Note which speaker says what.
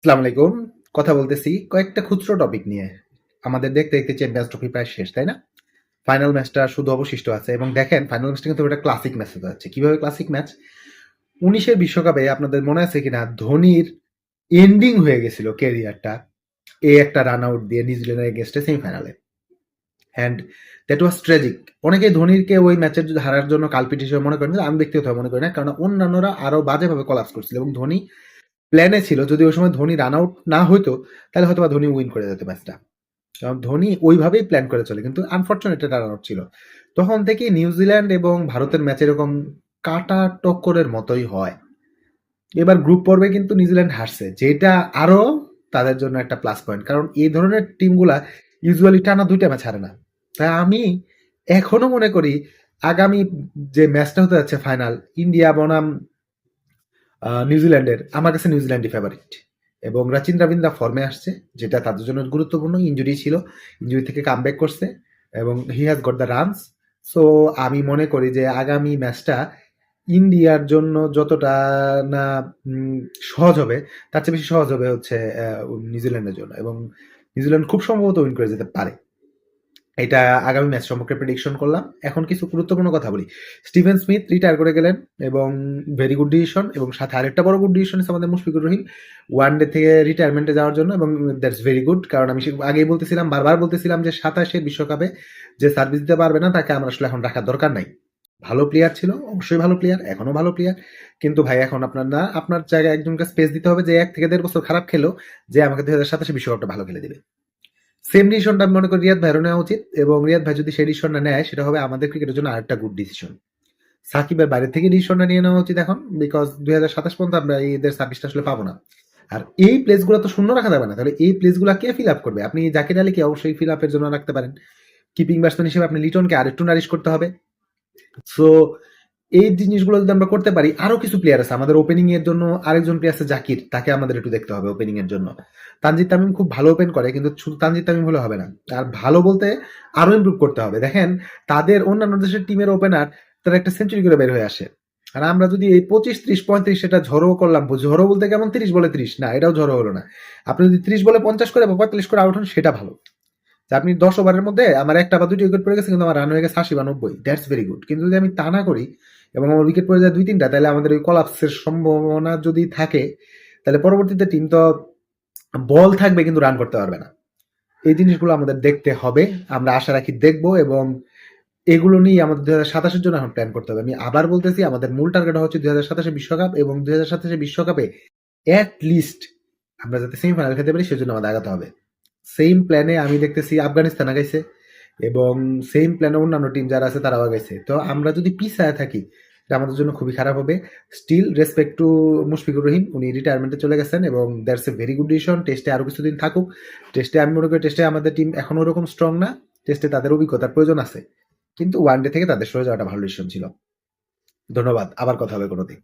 Speaker 1: আসসালামু আলাইকুম। কথা বলতেছি কয়েকটা খুচরো টপিক নিয়ে। আমাদের দেখতে, দেখতে চ্যাম্পিয়ন্স ট্রফি প্রায় শেষ, তাই না? ফাইনাল ম্যাচটা শুধু অবশিষ্ট আছে এবং দেখেন ফাইনাল ম্যাচটা কিন্তু একটা ক্লাসিক ম্যাচ হতে যাচ্ছে। কিভাবে ক্লাসিক ম্যাচ? ১৯ এর বিশ্বকাপে আপনাদের মনে আছে কিনা ধোনির এন্ডিং হয়ে গেছিল ক্যারিয়ারটা এই একটা রান আউট দিয়ে নিউজিল্যান্ডের এগেইনস্টে সেমিফাইনালে। And that was tragic. অনেকেই ধোনিরকে ওই ম্যাচের হারার জন্য কালপিট হিসেবে মনে করেন, আমি ব্যক্তিগতভাবে মনে করি না, কারণ অন্যান্যরা আরো বাজেভাবে কলাপস করছিল এবং ধোনি প্ল্যানে ছিল যদি ওই সময় ধোনি রান আউট না হইতো তাহলে হয়তো বা ধোনি উইন করে যেত ম্যাচটা। কারণ ধোনি ওইভাবেই প্ল্যান করে চলে, কিন্তু আনফর্চুনেট রান আউট ছিল। তখন থেকে নিউজিল্যান্ড এবং ভারতের ম্যাচ এরকম কাটা টক্করের মতোই হয়। এবার গ্রুপ পর্বে কিন্তু নিউজিল্যান্ড হারছে, যেটা আরো তাদের জন্য একটা প্লাস পয়েন্ট, কারণ এই ধরনের টিমগুলা ইউজুয়ালি টানা দুইটা ম্যাচ হারে না। তাই আমি এখনো মনে করি আগামী যে ম্যাচটা হতে যাচ্ছে ফাইনাল, ইন্ডিয়া বনাম নিউজিল্যান্ডের, আমার কাছে নিউজিল্যান্ডই ফেভারিট। এবং রাচিন রবীন্দ্রা ফর্মে আসছে, যেটা তাদের জন্য গুরুত্বপূর্ণ। ইঞ্জুরি ছিল, ইঞ্জুরি থেকে কামব্যাক করছে এবং he has got the runs. So আমি মনে করি যে আগামী ম্যাচটা ইন্ডিয়ার জন্য যতটা না সহজ হবে, তার চেয়ে বেশি সহজ হবে হচ্ছে নিউজিল্যান্ডের জন্য, এবং নিউজিল্যান্ড খুব সম্ভবত উইন করে যেতে পারে। এটা আগামী ম্যাচ সম্পর্কে প্রেডিকশন করলাম। এখন কিছু গুরুত্বপূর্ণ কথা বলি। স্টিভেন স্মিথ রিটায়ার করে গেলেন এবং ভেরি গুড ডিসিশন, এবং সাথে আরেকটা বড় গুড ডিসিশন আছে আমাদের মুশফিকুর রহিম ওয়ানডে থেকে রিটায়ারমেন্টে যাওয়ার জন্য, এবং দ্যাটস ভেরি গুড। কারণ আমি আগেই বলতেছিলাম, বারবার বলতেছিলাম যে ২৭-এর বিশ্বকাপে যে সার্ভিস দিতে পারবে না তাকে আমরা আসলে এখন রাখার দরকার নাই। ভালো প্লেয়ার ছিল, অবশ্যই ভালো প্লেয়ার, এখনো ভালো প্লেয়ার, কিন্তু ভাই এখন আপনার না, আপনার জায়গায় একজনকে স্পেস দিতে হবে যে ১ থেকে ১.৫ বছর খারাপ খেলো, যে আমাকে ২০২৭ বিশ্বকাপটা ভালো খেলে দিবে। সেম ডিসিশনটা আমি মনে করি রিয়াদ ভাইয়েরও নেওয়া উচিত, এবং রিয়াদ ভাই যদি সেই ডিসিশনটা নেয় সেটা হবে আমাদের ক্রিকেটের জন্য আরেকটা গুড ডিসিশন। সাকিবের বাইরে থেকে ডিসিশনটা নিয়ে নেওয়া উচিত এখন, বিকজ ২০২৭ পর্যন্ত আমরা এদের সার্ভিসটা আসলে পাবো না। আর এই প্লেসগুলো তো শূন্য রাখা যাবে না, তাহলে এই প্লেসগুলো কে ফিল আপ করবে? আপনি জাকির আলীকে অবশ্যই ফিল আপের জন্য রাখতে পারেন। কিপিং ব্যাটসম্যান হিসেবে আপনি লিটনকে আরেকটু নারিশ করতে হবে। সো এই জিনিসগুলো যদি আমরা করতে পারি, আরো কিছু প্লেয়ার আছে আমাদের ওপেনিং এর জন্য। আরেকজন প্লেয়ার আছে জাকির, তাকে আমাদের একটু দেখতে হবে ওপেনিং এর জন্য। তানজিদ তামিম খুব ভালো ওপেন করে, কিন্তু শুধু তানজিদ তামিম হলে হবে না, আর ভালো বলতে আরো ইমপ্রুভ করতে হবে। দেখেন তাদের অন্যান্য দেশের টিমের ওপেনার তারা একটা সেঞ্চুরি করে বের হয়ে আসে, আর আমরা যদি এই 25, 30, 35 সেটা ঝড়ো করলাম, ঝড়ো বলতে কেমন 30 বলে 30 না, এটাও ঝড়ো হলো না। আপনি যদি 30 বলে 50 করে বা 45 করে আউট হন, সেটা ভালো। যে আপনি 10 ওভারের মধ্যে আমার একটা বা দুইটা উইকেট পড়ে গেছে, কিন্তু আমার রান হয়ে গেছে 80 বা 90, দ্যাটস ভেরি গুড। কিন্তু যদি আমি তা না করি এবং আমার উইকেট পড়ে যায় 2-3টা, তাহলে আমাদের ওই কলাপসের সম্ভাবনা যদি থাকে, তাহলে পরবর্তীতে টিম তো বল থাকবে কিন্তু রান করতে পারবে না। এই জিনিসগুলো আমাদের দেখতে হবে, আমরা আশা রাখি দেখবো, এবং এগুলো নিয়ে আমাদের ২০২৭-এর জন্য এখন প্ল্যান করতে হবে। আমি আবার বলতেছি, আমাদের মূল টার্গেট হচ্ছে ২০২৭-এর বিশ্বকাপ, এবং ২০২৭-এর বিশ্বকাপে অ্যাট লিস্ট আমরা যাতে সেমিফাইনাল খেতে পারি সেজন্য আমাদের আগাতে হবে। সেম প্ল্যানে আমি দেখতেছি আফগানিস্তান আগাইছে, এবং সেম প্ল্যানে অন্যান্য টিম যারা আছে তারাও আগাইছে। তো আমরা যদি পিছায় থাকি, এটা আমাদের জন্য খুবই খারাপ হবে। Still respect to Mushfiqur Rahim, উনি রিটায়ারমেন্টে চলে গেছেন এবং that's a very good decision. টেস্টে আরো কিছুদিন থাকুক। টেস্টে আমি মনে করি টেস্টে আমাদের টিম এখনো ওরকম স্ট্রং না, টেস্টে তাদের অভিজ্ঞতার প্রয়োজন আছে, কিন্তু ওয়ানডে থেকে তাদের সরে যাওয়াটা ভালো ডিসিশন ছিল। ধন্যবাদ, আবার কথা হবে কোনোদিন।